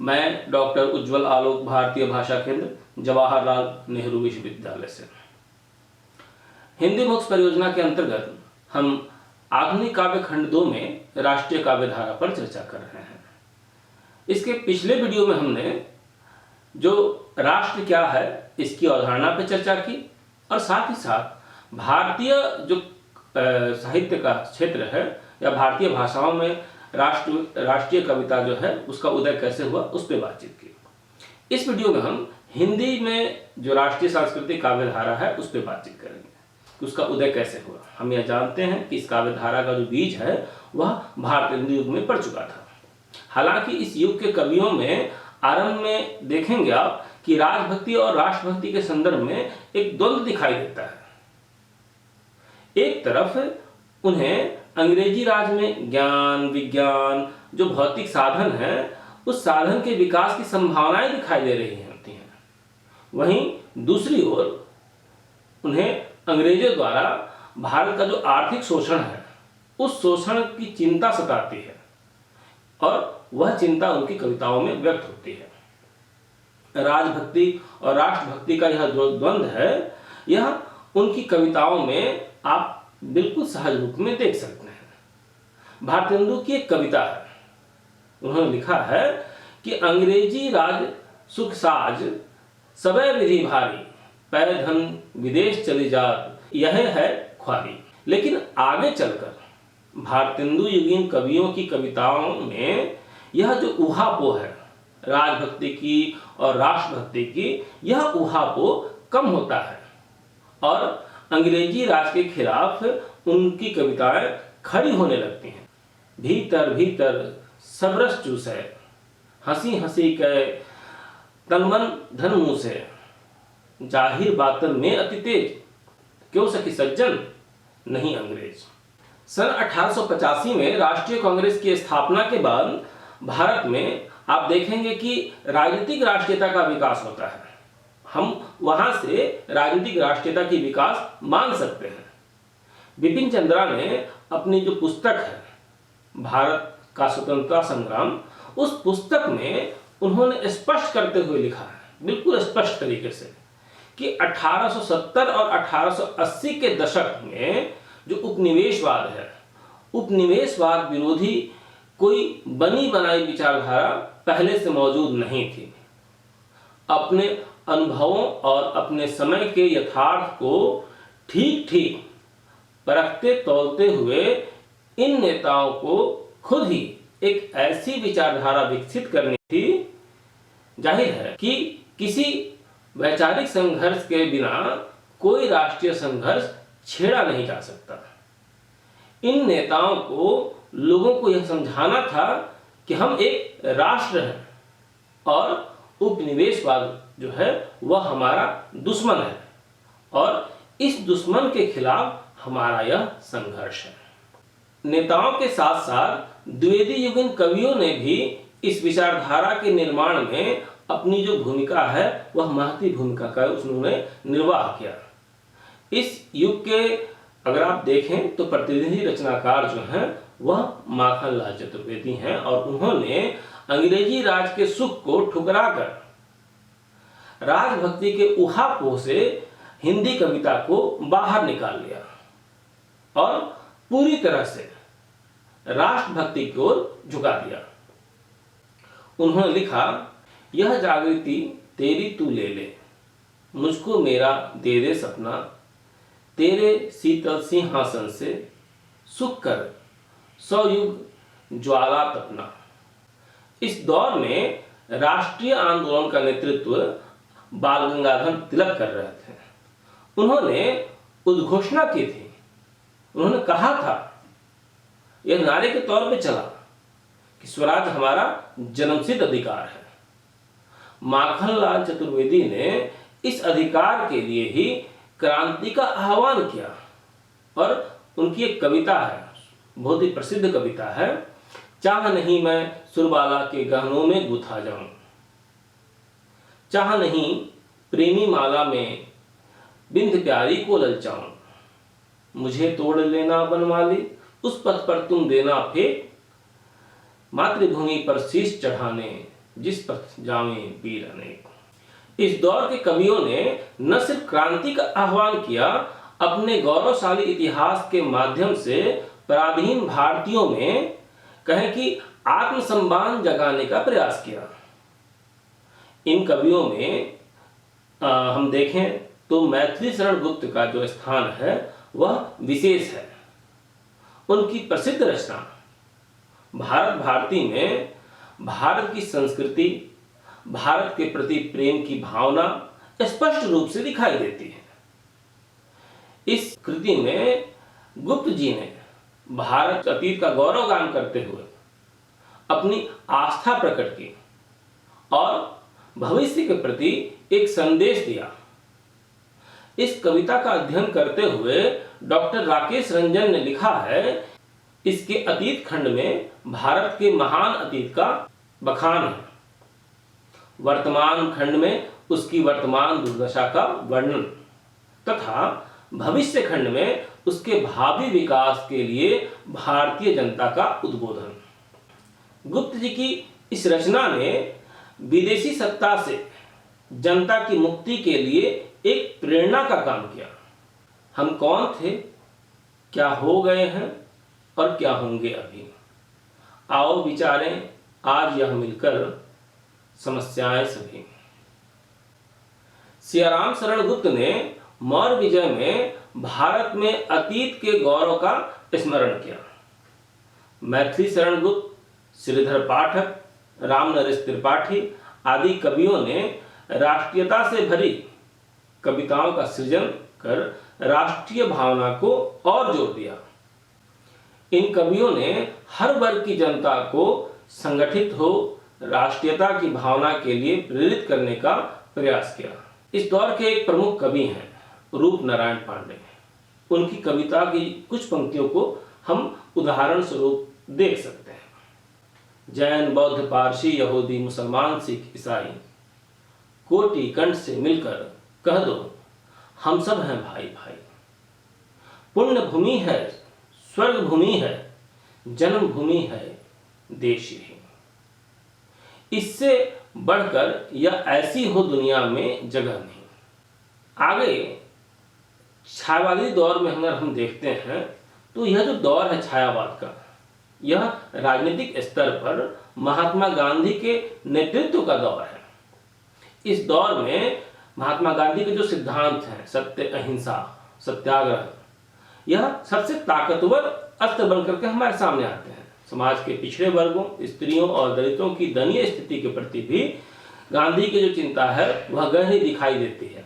मैं डॉक्टर उज्ज्वल आलोक, भारतीय भाषा केंद्र, जवाहरलाल नेहरू विश्वविद्यालय से। हिंदी मुक्स परियोजना के अंतर्गत हम आधुनिक काव्य खंड 2 में राष्ट्रीय काव्य धारा पर चर्चा कर रहे हैं। इसके पिछले वीडियो में हमने जो राष्ट्र क्या है इसकी अवधारणा पर चर्चा की और साथ ही साथ भारतीय जो साहित्य का क्षेत्र है या भारतीय भाषाओं में राष्ट्रीय कविता जो है उसका उदय कैसे हुआ उस पर बातचीत की। इस वीडियो में हम हिंदी में जो राष्ट्रीय सांस्कृतिक काव्य धारा है उस पर बातचीत करेंगे कि उसका उदय कैसे हुआ। हम यह जानते हैं कि इस काव्य धारा का जो बीज है वह भारतेंदु युग में पड़ चुका था। हालांकि इस युग के कवियों में आरंभ में देखेंगे आप कि राजभक्ति और राष्ट्रभक्ति के संदर्भ में एक द्वंद्व दिखाई देता है। एक तरफ उन्हें अंग्रेजी राज में ज्ञान विज्ञान जो भौतिक साधन है उस साधन के विकास की संभावनाएं दिखाई दे रही होती हैं, वहीं दूसरी ओर उन्हें अंग्रेजों द्वारा भारत का जो आर्थिक शोषण है उस शोषण की चिंता सताती है और वह चिंता उनकी कविताओं में व्यक्त होती है। राजभक्ति और राष्ट्रभक्ति का यह जो द्वंद्व है यह उनकी कविताओं में आप बिल्कुल सहज रूप में देख सकते हैं। भारतेंदु की एक कविता है, उन्होंने लिखा है कि अंग्रेजी राज सुख साज सबे विधि भारी, पै धन विदेश चली जात यह है ख्वारी। लेकिन आगे चलकर भारतेंदु युगीन कवियों की कविताओं में यह जो ऊहापोह है राजभक्ति की और राष्ट्रभक्ति की, यह ऊहापोह कम होता है और अंग्रेजी राज के खिलाफ उनकी कविताएं खड़ी होने लगती हैं। भीतर भीतर सब रस चूसे, हंसी हंसी के तनमन धन मुँह से, जाहिर बातन में अति तेज, क्यों सखी सज्जन नहीं अंग्रेज। सन 1885 में राष्ट्रीय कांग्रेस की स्थापना के बाद भारत में आप देखेंगे कि राजनीतिक राष्ट्रीयता का विकास होता है। हम वहां से राजनीतिक राष्ट्रीयता की विकास मान सकते हैं। बिपिन चंद्रा ने अपनी जो पुस्तक है भारत का स्वतंत्रता संग्राम, उस पुस्तक में उन्होंने स्पष्ट करते हुए लिखा है बिल्कुल स्पष्ट तरीके से कि 1870 और 1880 के दशक में जो उपनिवेशवाद है, उपनिवेशवाद विरोधी कोई बनी बनाई विचारधारा पहले से मौजूद नहीं थी। अपने अनुभवों और अपने समय के यथार्थ को ठीक ठीक परखते तौलते हुए इन नेताओं को खुद ही एक ऐसी विचारधारा विकसित करनी थी। जाहिर है कि किसी वैचारिक संघर्ष के बिना कोई राष्ट्रीय संघर्ष छेड़ा नहीं जा सकता। इन नेताओं को लोगों को यह समझाना था कि हम एक राष्ट्र हैं और उपनिवेशवाद जो है वह हमारा दुश्मन है और इस दुश्मन के खिलाफ हमारा यह संघर्ष है। नेताओं के साथ साथ द्विवेदी युगीन कवियों ने भी इस विचारधारा के निर्माण में अपनी जो भूमिका है वह महती भूमिका का उन्होंने निर्वाह किया। इस युग के अगर आप देखें तो प्रतिनिधि रचनाकार जो हैं वह माखनलाल चतुर्वेदी हैं और उन्होंने अंग्रेजी राज के सुख को ठुकराकर राजभक्ति के ऊहापोह से हिंदी कविता को बाहर निकाल लिया और पूरी तरह से राष्ट्रभक्ति की ओर झुका दिया। उन्होंने लिखा, यह जागृति तेरी तू ले ले, मुझको मेरा दे दे सपना, तेरे शीतल सिंहासन से सुख कर 100 युग ज्वाला तपना। इस दौर में राष्ट्रीय आंदोलन का नेतृत्व बाल गंगाधर तिलक कर रहे थे। उन्होंने उद्घोषणा की थी, उन्होंने कहा था, यह नारे के तौर पे चला कि स्वराज हमारा जन्मसिद्ध अधिकार है। माखनलाल चतुर्वेदी ने इस अधिकार के लिए ही क्रांति का आह्वान किया और उनकी एक कविता है, बहुत ही प्रसिद्ध कविता है, चाह नहीं मैं सुरबाला के गहनों में गुथा जाऊं, चाह नहीं प्रेमी माला में बिंद प्यारी को ललचाऊं, मुझे तोड़ लेना बनमाली उस पथ पर तुम देना फेंक, मातृभूमि पर शीश चढ़ाने जिस पर जामे वीर अनेक। इस दौर के कवियों ने न सिर्फ क्रांति का आह्वान किया, अपने गौरवशाली इतिहास के माध्यम से पराधीन भारतीयों में कहें कि आत्मसम्मान जगाने का प्रयास किया। इन कवियों में हम देखें तो मैथिली शरण गुप्त का जो स्थान है वह विशेष है। उनकी प्रसिद्ध रचना भारत भारती में भारत की संस्कृति, भारत के प्रति प्रेम की भावना स्पष्ट रूप से दिखाई देती है। इस कृति में गुप्त जी ने भारत अतीत का गौरवगान करते हुए अपनी आस्था प्रकट की और भविष्य के प्रति एक संदेश दिया। इस कविता का अध्ययन करते हुए डॉक्टर राकेश रंजन ने लिखा है, इसके अतीत खंड में भारत के महान अतीत का बखान है, वर्तमान खंड में उसकी वर्तमान दुर्दशा का वर्णन तथा भविष्य खंड में उसके भावी विकास के लिए भारतीय जनता का उद्बोधन। गुप्त जी की इस रचना ने विदेशी सत्ता से जनता की मुक्ति के लिए एक प्रेरणा का काम किया। हम कौन थे, क्या हो गए हैं और क्या होंगे अभी, आओ विचारें आज यह मिलकर समस्याएं सभी। सियाराम शरण गुप्त ने मौर्य विजय में भारत में अतीत के गौरव का स्मरण किया। मैथिली शरण गुप्त, श्रीधर पाठक, रामनरेश त्रिपाठी आदि कवियों ने राष्ट्रीयता से भरी कविताओं का सृजन कर राष्ट्रीय भावना को और जोर दिया। इन कवियों ने हर वर्ग की जनता को संगठित हो राष्ट्रीयता की भावना के लिए प्रेरित करने का प्रयास किया। इस दौर के एक प्रमुख कवि हैं रूपनारायण पांडे। उनकी कविता की कुछ पंक्तियों को हम उदाहरण स्वरूप देख सकते हैं। जैन, बौद्ध, पारसी, यहूदी, मुसलमान, सिख, ईसाई कोटि कंठ से मिलकर कह दो, हम सब हैं भाई भाई। पुण्य भूमि है, स्वर्ग भूमि है, जन्म भूमि है देश ही। इससे बढ़कर या ऐसी हो दुनिया में जगह नहीं। आगे छायावादी दौर में अगर हम देखते हैं तो यह जो दौर है छायावाद का, यह राजनीतिक स्तर पर महात्मा गांधी के नेतृत्व का दौर है। इस दौर में महात्मा गांधी के जो सिद्धांत हैं, सत्य, अहिंसा, सत्याग्रह, यह सबसे ताकतवर अस्त्र बनकर के हमारे सामने आते हैं। समाज के पिछड़े वर्गों, स्त्रियों और दलितों की दयनीय स्थिति के प्रति भी गांधी की जो चिंता है वह गहरी दिखाई देती है।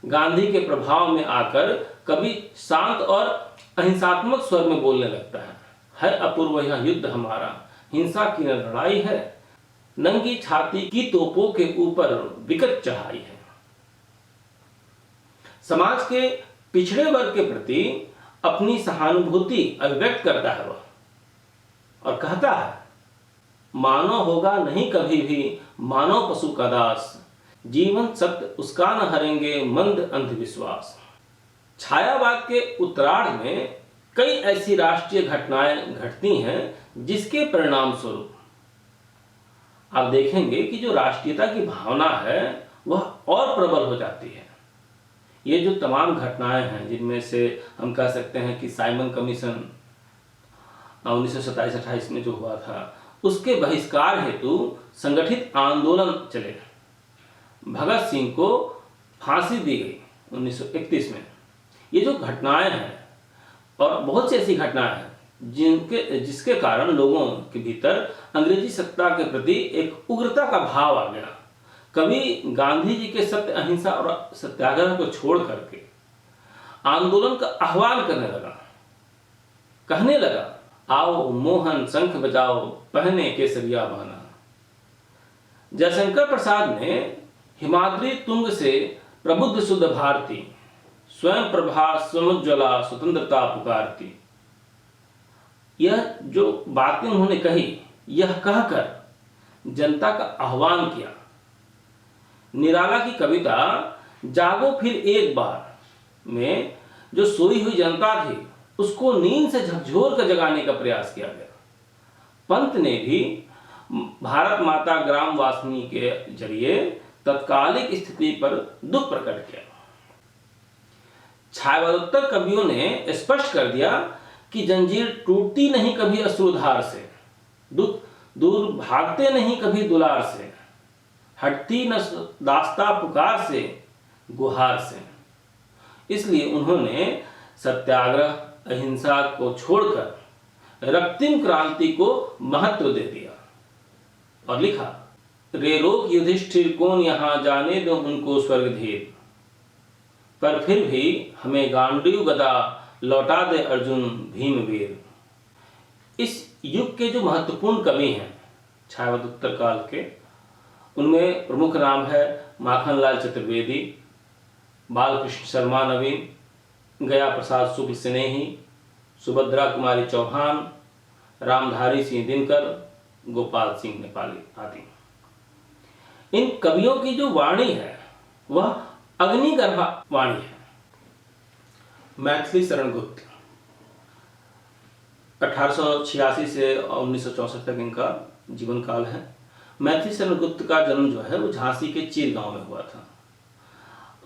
गांधी के प्रभाव में आकर कवि शांत और अहिंसात्मक स्वर में बोलने लगता है अपूर्व यह युद्ध हमारा, हिंसा की न लड़ाई है, नंगी छाती की तोपों के ऊपर विकट चढ़ाई है। समाज के पिछड़े वर्ग के प्रति अपनी सहानुभूति अभिव्यक्त करता है वह और कहता है, मानव होगा नहीं कभी भी मानव पशु का दास, जीवन सत्य उसका न हरेंगे मंद अंधविश्वास। छायावाद के उत्तरार्ध में कई ऐसी राष्ट्रीय घटनाएं घटती हैं जिसके परिणाम स्वरूप आप देखेंगे कि जो राष्ट्रीयता की भावना है वह और प्रबल हो जाती है। ये जो तमाम घटनाएं हैं जिनमें से हम कह सकते हैं कि साइमन कमीशन 1927-28 में जो हुआ था, उसके बहिष्कार हेतु संगठित आंदोलन चले। भगत सिंह को फांसी दी गई 1931 में। ये जो घटनाएं हैं और बहुत सी ऐसी घटनाएं हैं जिसके कारण लोगों के भीतर अंग्रेजी सत्ता के प्रति एक उग्रता का भाव आ गया। कवि गांधी जी के सत्य, अहिंसा और सत्याग्रह को छोड़ करके आंदोलन का आह्वान करने लगा, कहने लगा, आओ मोहन शंख बजाओ पहने केसरिया बाना। जयशंकर प्रसाद ने हिमाद्री तुंग से प्रबुद्ध शुद्ध भारती, स्वयं प्रभा समुज्ज्वला स्वतंत्रता पुकारती, यह जो बातें उन्होंने कही, यह कहकर जनता का आह्वान किया। निराला की कविता जागो फिर एक बार में जो सोई हुई जनता थी उसको नींद से झकझोर कर जगाने का प्रयास किया गया। पंत ने भी भारत माता ग्राम वासिनी के जरिए तत्कालिक स्थिति पर दुख प्रकट किया। छायावादोत्तर कवियों ने स्पष्ट कर दिया कि जंजीर टूटती नहीं कभी अश्रुधार से, दुख दूर भागते नहीं कभी दुलार से, हटती न दास्ता पुकार से गुहार से। इसलिए उन्होंने सत्याग्रह अहिंसा को छोड़कर रक्तिम क्रांति को महत्व दे दिया और लिखा, रे रोक युधिष्ठिर कौन यहाँ जाने दो उनको स्वर्गधीर, पर फिर भी हमें गांडीव गदा लौटा दे अर्जुन भीमवीर। इस युग के जो महत्वपूर्ण कवि हैं छायावादोत्तर काल के, उनमें प्रमुख नाम है माखनलाल चतुर्वेदी, बालकृष्ण शर्मा नवीन, गया प्रसाद शुक्ल स्नेही, सुभद्रा कुमारी चौहान, रामधारी सिंह दिनकर, गोपाल सिंह नेपाली आदि। इन कवियों की जो वाणी है वह अग्निगर्भा वाणी है। मैथिली शरण गुप्त 1886 से 1964 तक इनका जीवन काल है। मैथिली शरण गुप्त का जन्म जो है वो झांसी के चीर गांव में हुआ था।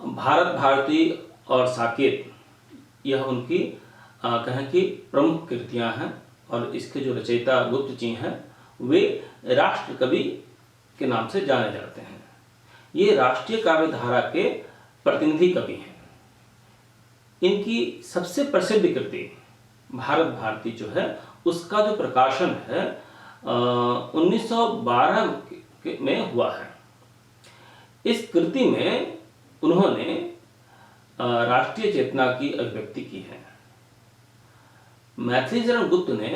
भारत भारती और साकेत यह उनकी कहें कि प्रमुख कृतियां हैं और इसके जो रचयिता गुप्त जी हैं वे राष्ट्र कवि के नाम से जाने जाते हैं। ये राष्ट्रीय काव्य धारा के प्रतिनिधि कवि हैं। इनकी सबसे प्रसिद्ध कृति भारत भारती जो है उसका जो प्रकाशन है 1912 में हुआ है। इस कृति में उन्होंने राष्ट्रीय चेतना की अभिव्यक्ति की है। मैथिली शरण गुप्त ने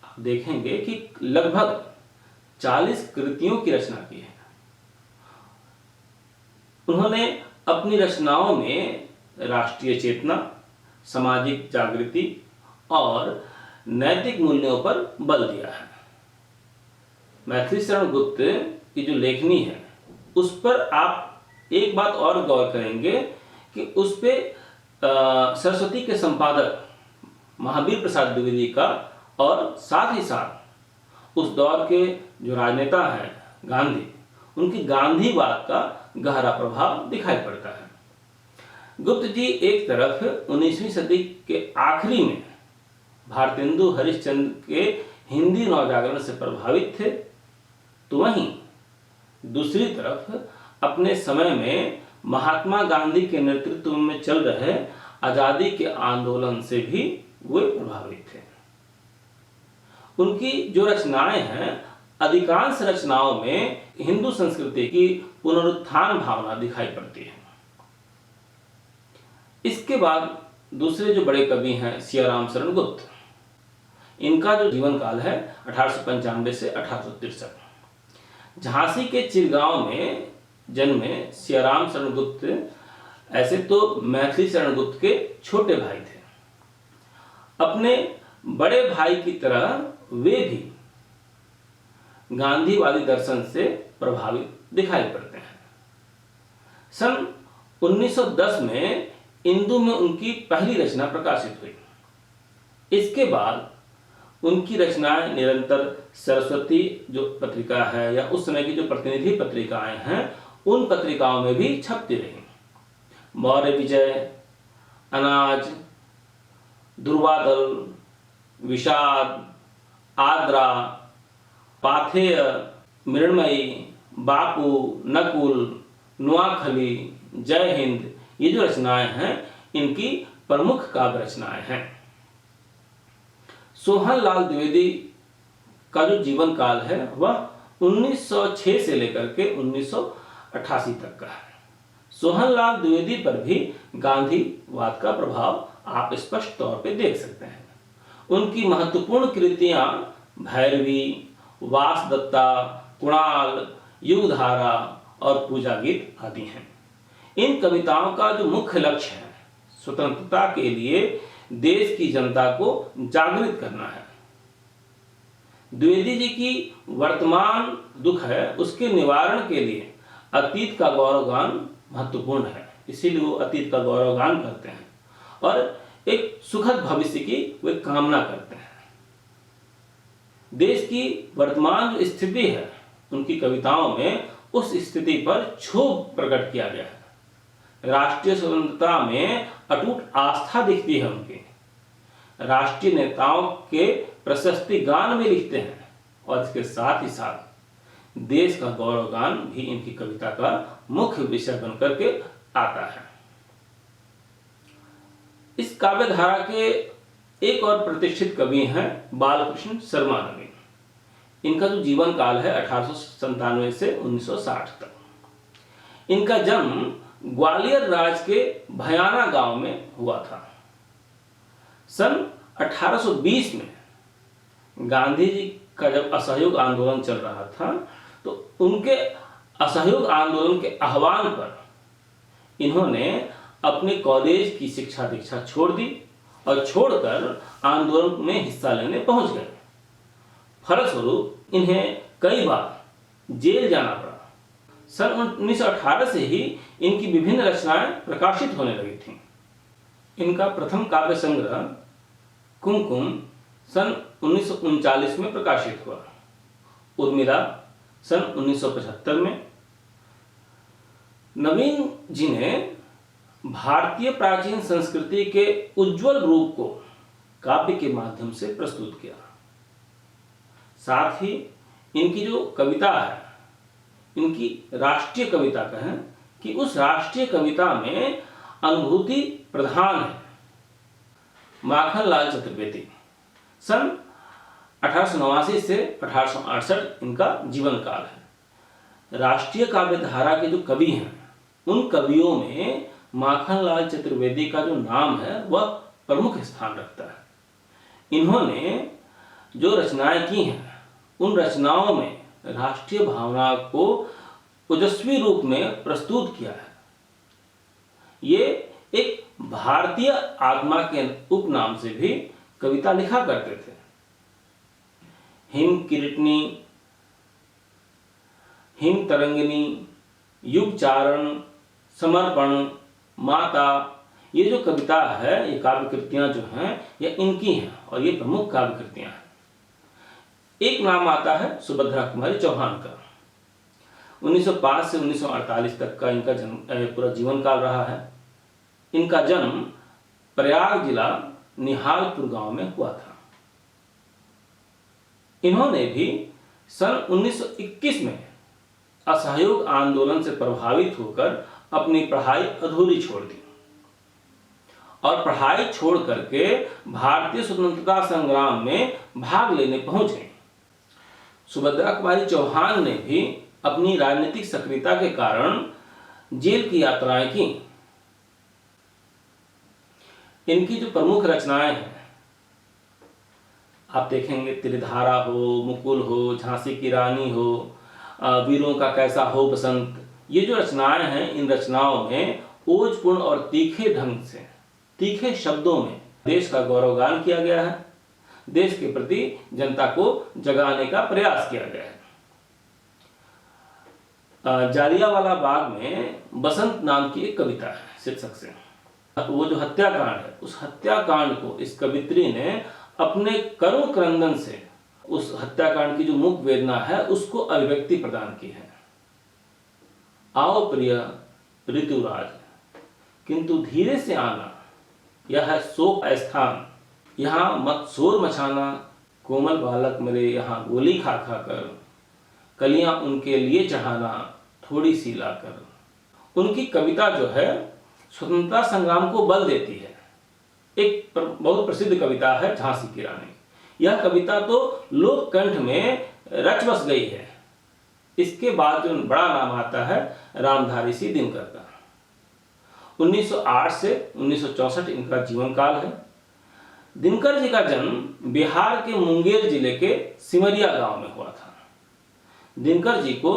आप देखेंगे कि लगभग 40 कृतियों की रचना की है। उन्होंने अपनी रचनाओं में राष्ट्रीय चेतना, सामाजिक जागृति और नैतिक मूल्यों पर बल दिया है। मैथिली शरण गुप्त की जो लेखनी है उस पर आप एक बात और गौर करेंगे कि उस पे सरस्वती के संपादक महावीर प्रसाद द्विवेदी का और साथ ही साथ उस दौर के जो राजनेता हैं गांधी, उनकी गांधीवाद का गहरा प्रभाव दिखाई पड़ता है। गुप्त जी एक तरफ 19वीं सदी के आखिरी में भारतेंदु हरिश्चंद्र के हिंदी नवजागरण से प्रभावित थे, तो वहीं दूसरी तरफ अपने समय में महात्मा गांधी के नेतृत्व में चल रहे आजादी के आंदोलन से भी वे प्रभावित थे। उनकी जो रचनाएं हैं अधिकांश रचनाओं में हिंदू संस्कृति की पुनरुत्थान भावना दिखाई पड़ती है। इसके बाद दूसरे जो बड़े कवि हैं सियाराम शरण गुप्त, इनका जो जीवन काल है 1895 से 1863। झांसी के चिरगांव में जन्मे सियाराम शरण गुप्त ऐसे तो मैथिली शरण गुप्त के छोटे भाई थे। अपने बड़े भाई की तरह वे भी गांधीवादी दर्शन से प्रभावित दिखाई पड़ते हैं। सन 1910 में इंदु में उनकी पहली रचना प्रकाशित हुई। इसके बाद उनकी रचनाएं निरंतर सरस्वती जो पत्रिका है या उस समय की जो प्रतिनिधि पत्रिकाएं हैं उन पत्रिकाओं में भी छपती रही। मौर्य विजय, अनाज, दुर्वादल, विषाद, आद्रा, पाथेय, मृण्मयी, बापू, नकुल, नुआखली, जय हिंद, ये जो रचनाएं हैं इनकी प्रमुख काव्य रचनाएं हैं। सोहनलाल द्विवेदी का जो जीवन काल है वह 1906 से लेकर के 1988 तक का है। सोहनलाल द्विवेदी पर भी गांधीवाद का प्रभाव आप स्पष्ट तौर पे देख सकते हैं। उनकी महत्वपूर्ण कृतियां भैरवी, वासदत्ता, कुणाल, युगधारा और पूजा गीत आदि हैं। इन कविताओं का जो मुख्य लक्ष्य है स्वतंत्रता के लिए देश की जनता को जागृत करना है। द्विवेदी जी की वर्तमान दुख है उसके निवारण के लिए अतीत का गौरवगान महत्वपूर्ण है, इसीलिए वो अतीत का गौरवगान करते हैं और एक सुखद भविष्य की वे कामना करते हैं। देश की वर्तमान जो स्थिति है उनकी कविताओं में उस स्थिति पर क्षोभ प्रकट किया गया है। राष्ट्रीय स्वतंत्रता में अटूट आस्था दिखती है उनकी। राष्ट्रीय नेताओं के प्रशस्ति गान में लिखते हैं और इसके साथ ही साथ देश का गौरव गान भी इनकी कविता का मुख्य विषय बनकर के आता है। इस काव्य धारा के एक और प्रतिष्ठित कवि हैं बालकृष्ण शर्मा नवीन। इनका जो जीवन काल है 1897 से 1960 तक। इनका जन्म ग्वालियर राज के भयाना गांव में हुआ था। सन 1820 में गांधी जी का जब असहयोग आंदोलन चल रहा था तो उनके असहयोग आंदोलन के आह्वान पर इन्होंने अपने कॉलेज की शिक्षा दीक्षा छोड़ दी और छोड़कर आंदोलन में हिस्सा लेने पहुंच गए। फलस्वरूप इन्हें कई बार जेल जाना पड़ा। सन 1918 से ही इनकी विभिन्न रचनाएं प्रकाशित होने लगी थीं। इनका प्रथम काव्य संग्रह कुमकुम सन 1939 में प्रकाशित हुआ। उर्मिला सन 1975 में। नवीन जी ने भारतीय प्राचीन संस्कृति के उज्जवल रूप को काव्य के माध्यम से प्रस्तुत किया। साथ ही इनकी जो कविता है, इनकी राष्ट्रीय कविता कहें कि उस राष्ट्रीय कविता में अनुभूति प्रधान है। माखनलाल चतुर्वेदी सन 1889 से 1868 इनका जीवन काल है। राष्ट्रीय काव्य धारा के जो कवि हैं उन कवियों में माखनलाल चतुर्वेदी का जो नाम है वह प्रमुख स्थान रखता है। इन्होंने जो रचनाएं की हैं उन रचनाओं में राष्ट्रीय भावना को ओजस्वी रूप में प्रस्तुत किया है। ये एक भारतीय आत्मा के उपनाम से भी कविता लिखा करते थे। हिम किरीटनी, हिम तरंगिनी, युग चारण, समर्पण, माता, ये जो कविता है, ये काव्य कृतियां जो हैं ये इनकी हैं और ये प्रमुख काव्य कृतियां हैं। एक नाम आता है सुभद्रा कुमारी चौहान का। 1905 से 1948 तक का इनका पूरा जीवन काल रहा है। इनका जन्म प्रयाग जिला निहालपुर गांव में हुआ था। इन्होंने भी सन 1921 में असहयोग आंदोलन से प्रभावित होकर अपनी पढ़ाई अधूरी छोड़ दी और पढ़ाई छोड़ करके भारतीय स्वतंत्रता संग्राम में भाग लेने पहुंच गए। सुभद्रा कुमारी चौहान ने भी अपनी राजनीतिक सक्रियता के कारण जेल की यात्राएं की। इनकी जो प्रमुख रचनाएं हैं आप देखेंगे, त्रिधारा हो, मुकुल हो, झांसी की रानी हो, वीरों का कैसा हो बसंत, ये जो रचनाएं हैं इन रचनाओं में ओजपूर्ण और तीखे ढंग से, तीखे शब्दों में देश का गौरवगान किया गया है। देश के प्रति जनता को जगाने का प्रयास किया गया है। जालियांवाला बाग में बसंत नाम की एक कविता है शीर्षक से। वो जो हत्याकांड है उस हत्याकांड को इस कवित्री ने अपने करुण क्रंदन से उस हत्याकांड की जो मुख्य वेदना है उसको अभिव्यक्ति प्रदान की है। आओ प्रिय ऋतुराज, किंतु धीरे से आना, यह है शोक स्थान, यहाँ मत शोर मचाना, कोमल बालक मेरे यहाँ गोली खा खा कर, कलियां उनके लिए चढ़ाना थोड़ी सी लाकर। उनकी कविता जो है स्वतंत्रता संग्राम को बल देती है। एक बहुत प्रसिद्ध कविता है झांसी की रानी। यह कविता तो लोक कंठ में रच बस गई है। इसके बाद जो बड़ा नाम आता है रामधारी सिंह दिनकर का। 1908 से 1964 इनका जीवन काल है। दिनकर जी का जन्म बिहार के मुंगेर जिले के सिमरिया गांव में हुआ था। दिनकर जी को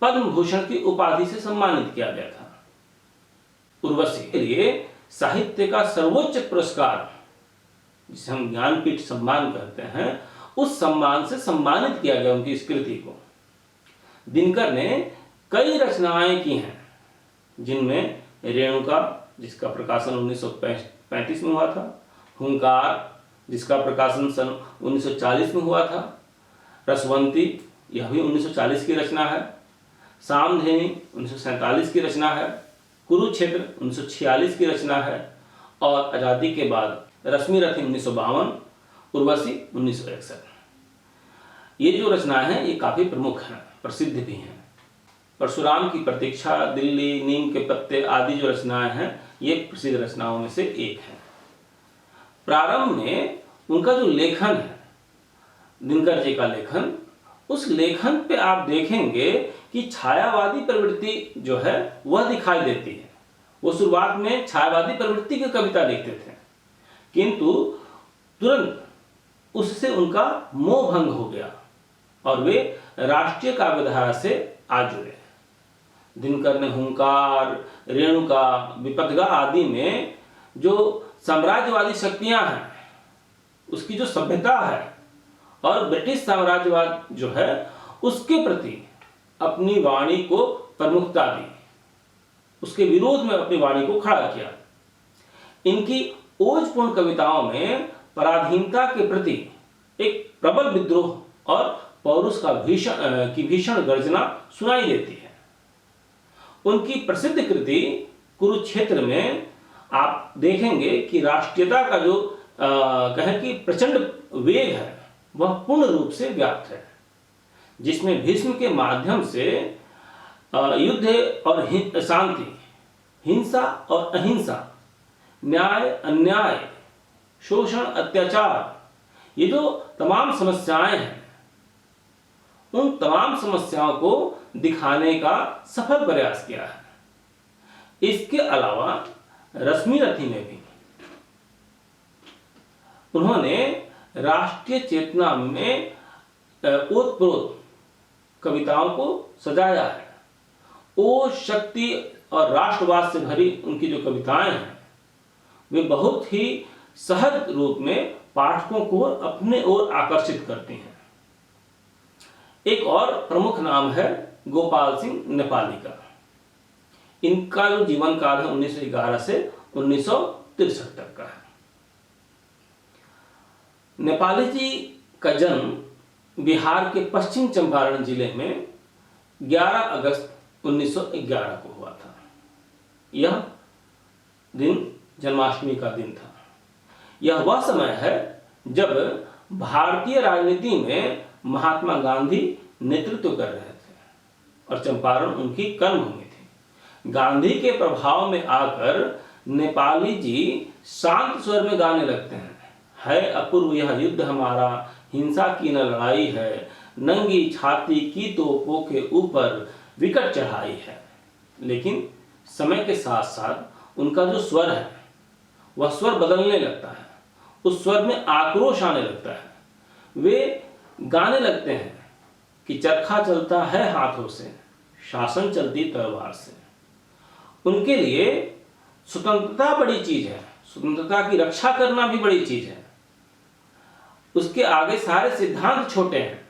पद्म भूषण की उपाधि से सम्मानित किया गया था। उर्वशी के लिए साहित्य का सर्वोच्च पुरस्कार जिसे हम ज्ञानपीठ सम्मान कहते हैं उस सम्मान से सम्मानित किया गया उनकी इस कृति को। दिनकर ने कई रचनाएं की हैं जिनमें रेणुका जिसका प्रकाशन 1935 में हुआ था, हुंकार जिसका प्रकाशन सन 1940 में हुआ था, रसवंती, यह भी 1940 की रचना है। सामधेनी 1947 की रचना है। कुरुक्षेत्र 1946 की रचना है। और आज़ादी के बाद रश्मिरथी 1952, उर्वशी 1961। ये जो रचनाएं हैं ये काफ़ी प्रमुख हैं, प्रसिद्ध भी हैं। परशुराम की प्रतीक्षा, दिल्ली, नीम के पत्ते आदि जो रचनाएं हैं ये प्रसिद्ध रचनाओं में से एक है। प्रारंभ में उनका जो लेखन है, दिनकर जी का लेखन, उस लेखन पे आप देखेंगे कि छायावादी प्रवृत्ति जो है वह दिखाई देती है। वो शुरुआत में छायावादी प्रवृत्ति की कविता लिखते थे, किंतु तुरंत उससे उनका मोह भंग हो गया और वे राष्ट्रीय काव्यधारा से आ जुड़े। दिनकर ने हुंकार, रेणुका, विपदगा आदि में जो साम्राज्यवादी शक्तियां हैं, उसकी जो सभ्यता है और ब्रिटिश साम्राज्यवाद जो है उसके प्रति अपनी वाणी को प्रमुखता दी, उसके विरोध में अपनी वाणी को खड़ा किया। इनकी ओजपूर्ण कविताओं में पराधीनता के प्रति एक प्रबल विद्रोह और पौरुष का भीषण गर्जना सुनाई देती है। उनकी प्रसिद्ध कृति कुरुक्षेत्र में आप देखेंगे कि राष्ट्रीयता का जो कहें कि प्रचंड वेग है वह पूर्ण रूप से व्याप्त है, जिसमें भीष्म के माध्यम से युद्ध और शांति, हिंसा और अहिंसा, न्याय अन्याय, शोषण अत्याचार, ये जो तमाम समस्याएं हैं उन तमाम समस्याओं को दिखाने का सफल प्रयास किया है। इसके अलावा रश्मिरथी में भी उन्होंने राष्ट्रीय चेतना में ओतप्रोत कविताओं को सजाया है। ओ शक्ति और राष्ट्रवाद से भरी उनकी जो कविताएं हैं वे बहुत ही सहज रूप में पाठकों को अपने ओर आकर्षित करती हैं। एक और प्रमुख नाम है गोपाल सिंह नेपाली का। इनका जो जीवन काल है 1911 से 1963 तक का है। नेपाली जी का जन्म बिहार के पश्चिम चंपारण जिले में 11 अगस्त 1911 को हुआ था। यह दिन जन्माष्टमी का दिन था। यह वह समय है जब भारतीय राजनीति में महात्मा गांधी नेतृत्व कर रहे थे और चंपारण उनकी कर्मभूमि थी। गांधी के प्रभाव में आकर नेपाली जी शांत स्वर में गाने लगते हैं। है अपूर्व यह युद्ध हमारा, हिंसा की न लड़ाई है, नंगी छाती की तोपों के ऊपर विकट चढ़ाई है। लेकिन समय के साथ साथ उनका जो स्वर है वह स्वर बदलने लगता है, उस स्वर में आक्रोश आने लगता है। वे गाने लगते हैं कि चरखा चलता है हाथों से, शासन चलती तलवार से। उनके लिए स्वतंत्रता बड़ी चीज है, स्वतंत्रता की रक्षा करना भी बड़ी चीज है। उसके आगे सारे सिद्धांत छोटे हैं।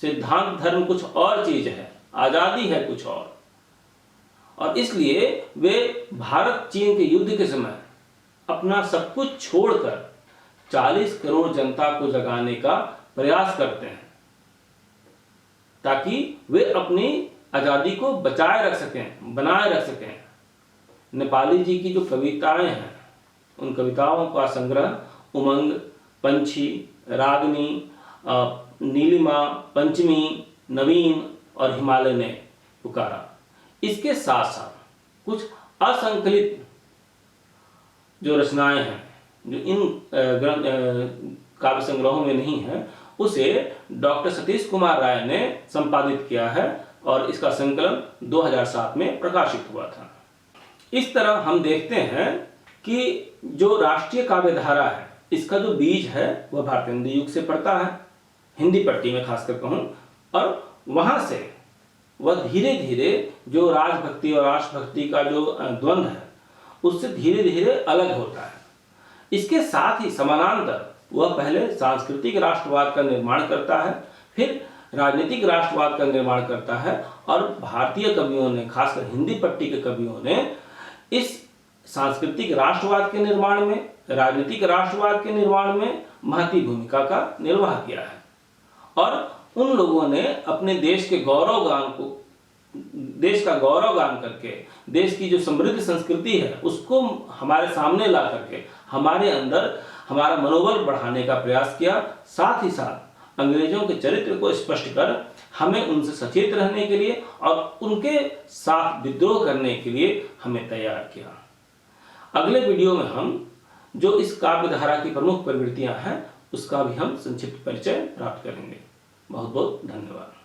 सिद्धांत धर्म कुछ और चीज है, आजादी है कुछ और इसलिए वे भारत चीन के युद्ध के समय अपना सब कुछ छोड़कर 40 करोड़ जनता को जगाने का प्रयास करते हैं ताकि वे अपनी आजादी को बचाए रख सकें, बनाए रख सकें। नेपाली जी की जो कविताएं हैं उन कविताओं का संग्रह उमंग, पंछी, रागनी, नीलिमा, पंचमी, नवीन और हिमालय ने पुकारा। इसके साथ साथ कुछ असंकलित जो रचनाएं हैं जो इन काव्य संग्रहों में नहीं है, उसे डॉक्टर सतीश कुमार राय ने संपादित किया है और इसका संकलन 2007 में प्रकाशित हुआ था। इस तरह हम देखते हैं कि जो राष्ट्रीय काव्य धारा है इसका जो बीज है वह भारतेंदु युग से पड़ता है, हिंदी पट्टी में खासकर कहूँ, और वहाँ से वह धीरे धीरे जो राजभक्ति और राष्ट्रभक्ति का जो द्वंद्व है उससे धीरे धीरे अलग होता है। इसके साथ ही समानांतर वह पहले सांस्कृतिक राष्ट्रवाद का निर्माण करता है, फिर राजनीतिक राष्ट्रवाद का निर्माण करता है और भारतीय कवियों ने, खासकर हिंदी पट्टी के कवियों ने इस सांस्कृतिक राष्ट्रवाद के निर्माण में, राजनीतिक राष्ट्रवाद के निर्माण में महती भूमिका का निर्वाह किया है। और उन लोगों ने अपने देश के गौरव गान को, देश का गौरव गान करके, देश की जो समृद्ध संस्कृति है उसको हमारे सामने ला करके हमारे अंदर हमारा मनोबल बढ़ाने का प्रयास किया। साथ ही साथ अंग्रेजों के चरित्र को स्पष्ट कर हमें उनसे सचेत रहने के लिए और उनके साथ विद्रोह करने के लिए हमें तैयार किया। अगले वीडियो में हम जो इस काव्य धारा की प्रमुख प्रवृत्तियां हैं उसका भी हम संक्षिप्त परिचय प्राप्त करेंगे। बहुत बहुत धन्यवाद।